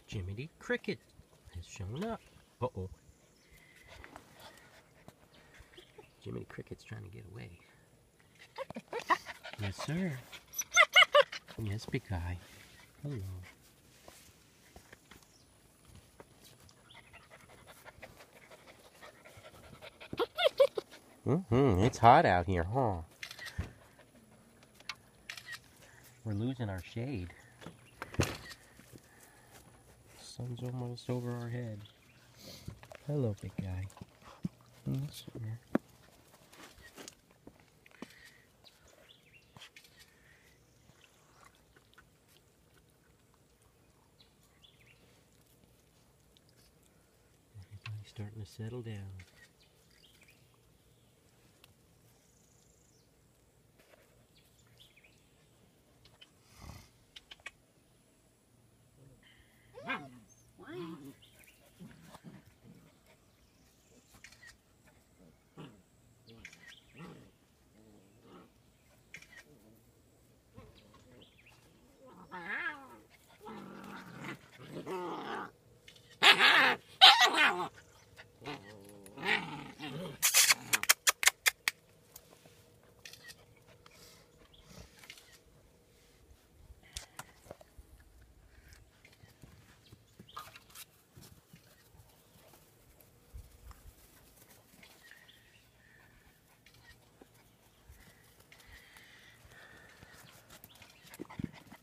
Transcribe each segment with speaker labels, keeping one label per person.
Speaker 1: Jiminy Cricket has shown up. Uh-oh. Jiminy Cricket's trying to get away. Yes, sir. Yes, big guy. Hello. It's hot out here, huh? We're losing our shade. Sun's almost over our head. Hello, big guy. Yes, sir. Everybody's starting to settle down.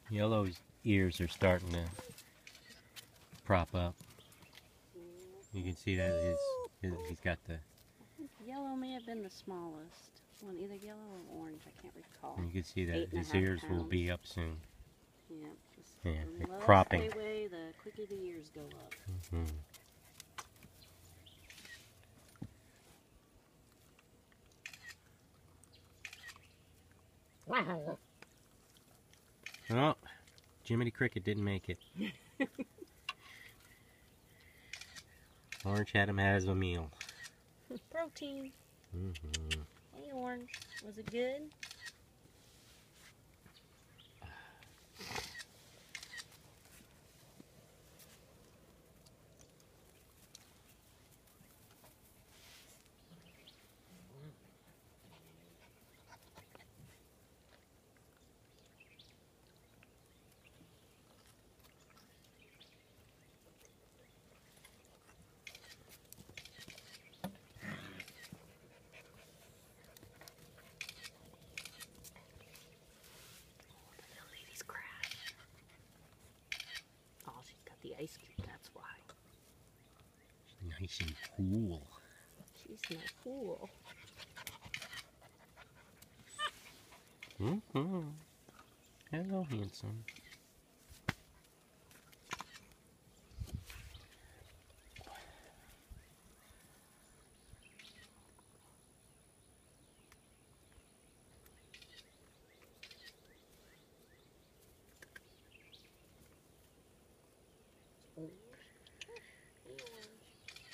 Speaker 1: Yellow's ears are starting to prop up. You can see that he's got the...
Speaker 2: Yellow may have been the smallest one, either yellow or orange, I can't recall.
Speaker 1: You can see that his ears will be up soon.
Speaker 2: Yeah,
Speaker 1: Yeah,
Speaker 2: the
Speaker 1: they're
Speaker 2: less
Speaker 1: cropping.
Speaker 2: they weigh, the quicker the ears go up.
Speaker 1: Oh, Jiminy Cricket didn't make it. Orange had him as a meal.
Speaker 2: Protein. Hey, Orange. Was it good? The ice cube, that's why.
Speaker 1: She's nice and cool.
Speaker 2: She's so cool.
Speaker 1: Hello, handsome.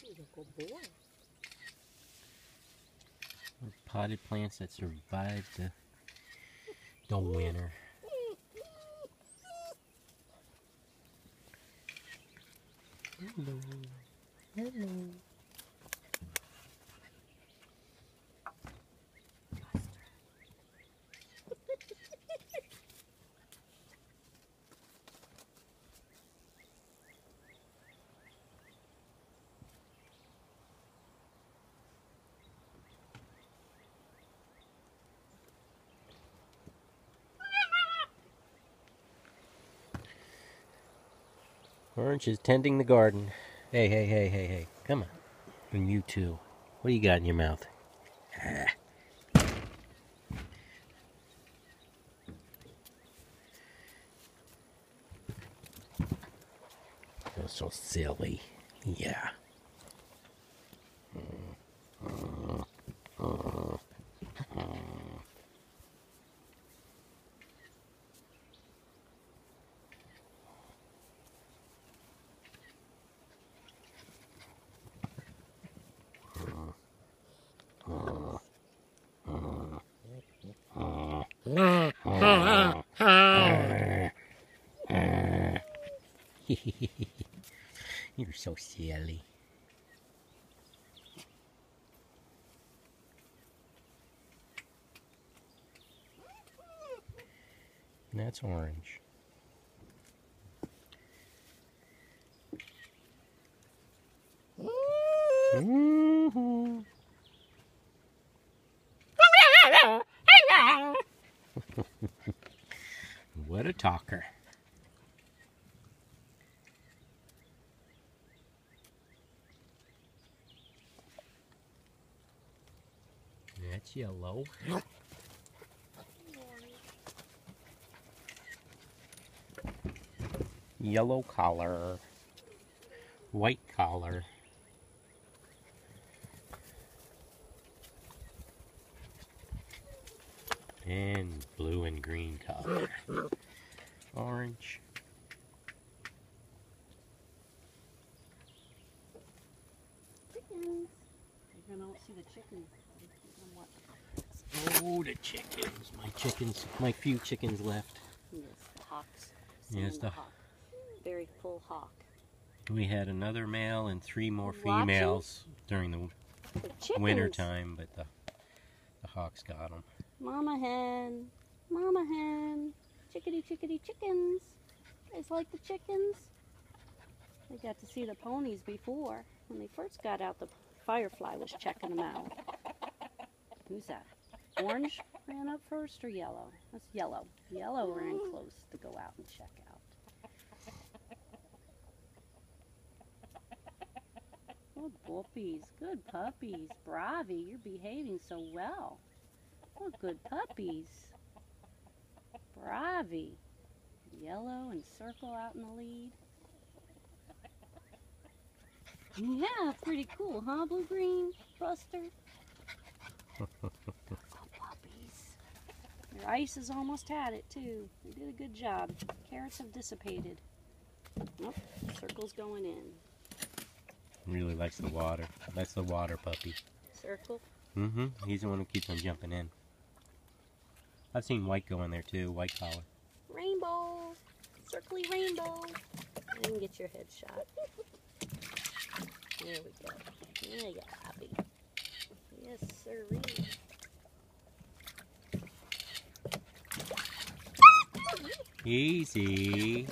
Speaker 2: He's a good boy.
Speaker 1: Potted plants that survived the winter. Hello. Hello. Orange is tending the garden. Hey, hey, hey, hey, hey. Come on. And you too. What do you got in your mouth? You're so silly. Yeah. You're so silly. And that's orange. Mm-hmm. What a talker. That's yellow. Yellow collar. White collar. And blue and green collar. Orange.
Speaker 2: Chickens. You're gonna see the chickens.
Speaker 1: Oh, the chickens. My few chickens left.
Speaker 2: Yes, the hawks.
Speaker 1: Yes, the
Speaker 2: hawk. Very full hawk.
Speaker 1: We had another male and 3 more
Speaker 2: Watching?
Speaker 1: females during the
Speaker 2: chickens.
Speaker 1: winter time, but the hawks got them.
Speaker 2: Mama hen. Mama hen. Chickadee, chickadee, chickens. You guys like the chickens? We got to see the ponies before. When they first got out, the firefly was checking them out. Who's that? Orange ran up first or yellow? That's yellow. Yellow ran close to go out and check out. Good puppies. Good puppies. Bravi, you're behaving so well. What good puppies. Bravi. Yellow and circle out in the lead. Yeah, pretty cool, huh, Blue-Green, Buster? So puppies. Your ice has almost had it, too. You did a good job. Carrots have dissipated. Nope, circle's going in.
Speaker 1: Really likes the water. That's the water puppy.
Speaker 2: Circle?
Speaker 1: Mm-hmm. He's the one who keeps on jumping in. I've seen white go in there, too. White collar.
Speaker 2: Rainbow! Circly rainbow! You can get your head shot. There we go. There you go, Abby. Yes, sirree.
Speaker 1: Easy.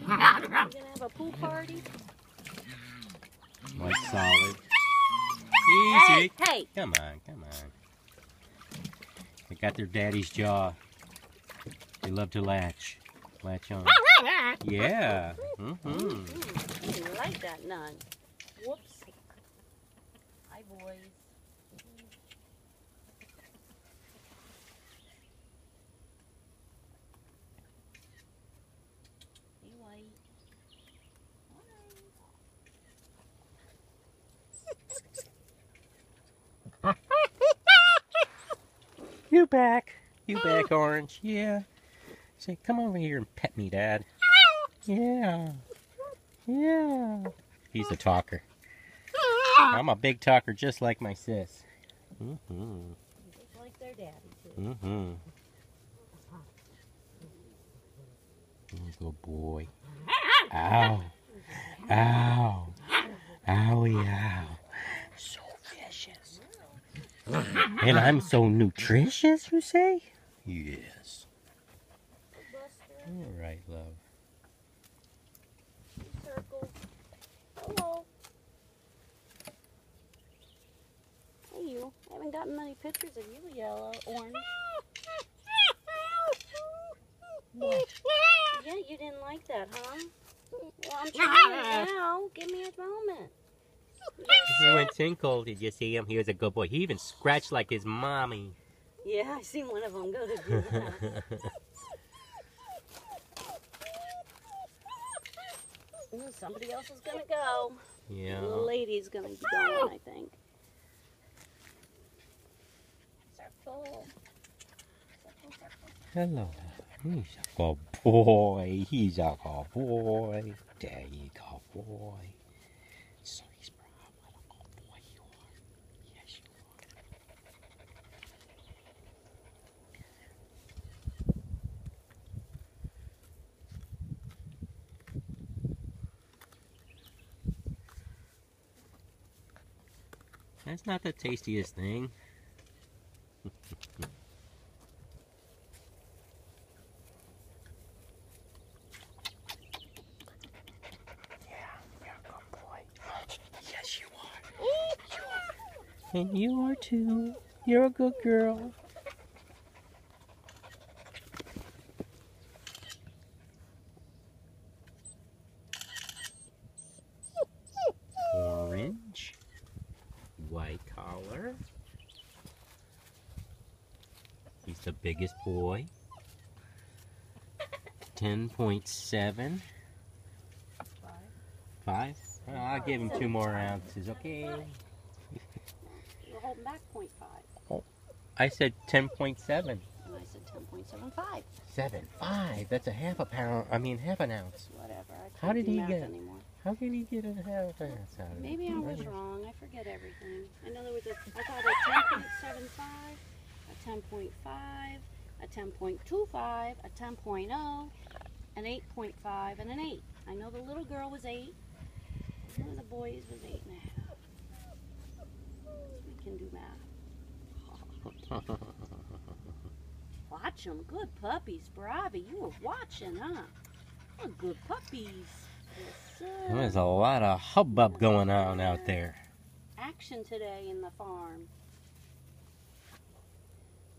Speaker 2: We're gonna have a pool party.
Speaker 1: White solid. Easy.
Speaker 2: Hey!
Speaker 1: Come on. They got their daddy's jaw. They love to latch on. Yeah. Mm-hmm.
Speaker 2: I didn't like that none. Whoops. Hi, boys. Hey, White.
Speaker 1: You back. You back, Orange. Yeah. Say, come over here and pet me, Dad. Yeah. Yeah. He's a talker. I'm a big talker just like my sis. Mm-hmm.
Speaker 2: Just like their daddy, too.
Speaker 1: Mm-hmm. Good boy. Ow. Ow. Owie, ow. So vicious. And I'm so nutritious, you say? Yes. All right, love.
Speaker 2: Circle. Hello. Hey, you. I haven't gotten many pictures of you, yellow, orange. Yeah, you didn't like that, huh? Well, I'm trying now. Give me a moment.
Speaker 1: He went tinkle. Did you see him? He was a good boy. He even scratched like his mommy.
Speaker 2: Yeah, I seen one of them go to do that. Ooh, somebody else is gonna go.
Speaker 1: Yeah.
Speaker 2: The little lady's gonna be going, I think. Circle. Circle, circle.
Speaker 1: Hello. He's a good boy. He's a good boy. There you go, boy. That's not the tastiest thing. You're a good boy. Yes, you are. And you are too. You're a good girl. Orange. White collar. He's the biggest boy. 10.7. 5? I'll give him 2 more ounces, okay?
Speaker 2: You're holding back 0.5.
Speaker 1: Oh, I said 10.7.
Speaker 2: And I said 10.75.
Speaker 1: 7. 5. That's a half a pound. I mean, half an ounce.
Speaker 2: Whatever. I can't
Speaker 1: How did
Speaker 2: do
Speaker 1: he
Speaker 2: math
Speaker 1: get?
Speaker 2: anymore.
Speaker 1: How can he get a half an ounce out of it?
Speaker 2: Maybe I was wrong. I forget everything. I know there was I thought a 10.75, a 10.5, a 10.25, a 10.0, an 8.5, and an 8. I know the little girl was 8. One of the boys was 8.5. We can do math. Watch them. Good puppies. Bravi. You were watching, huh? Oh, good puppies. Yes, sir.
Speaker 1: There's a lot of hubbub going on out there.
Speaker 2: Action today in the farm.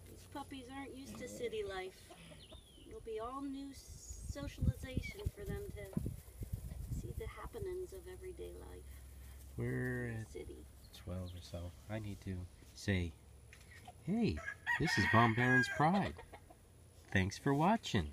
Speaker 2: These puppies aren't used to city life. It'll be all new socialization for them to see the happenings of everyday life.
Speaker 1: We're
Speaker 2: in
Speaker 1: at
Speaker 2: the city.
Speaker 1: 12 or so. I need to say, hey, this is Barron's Pride. Thanks for watching.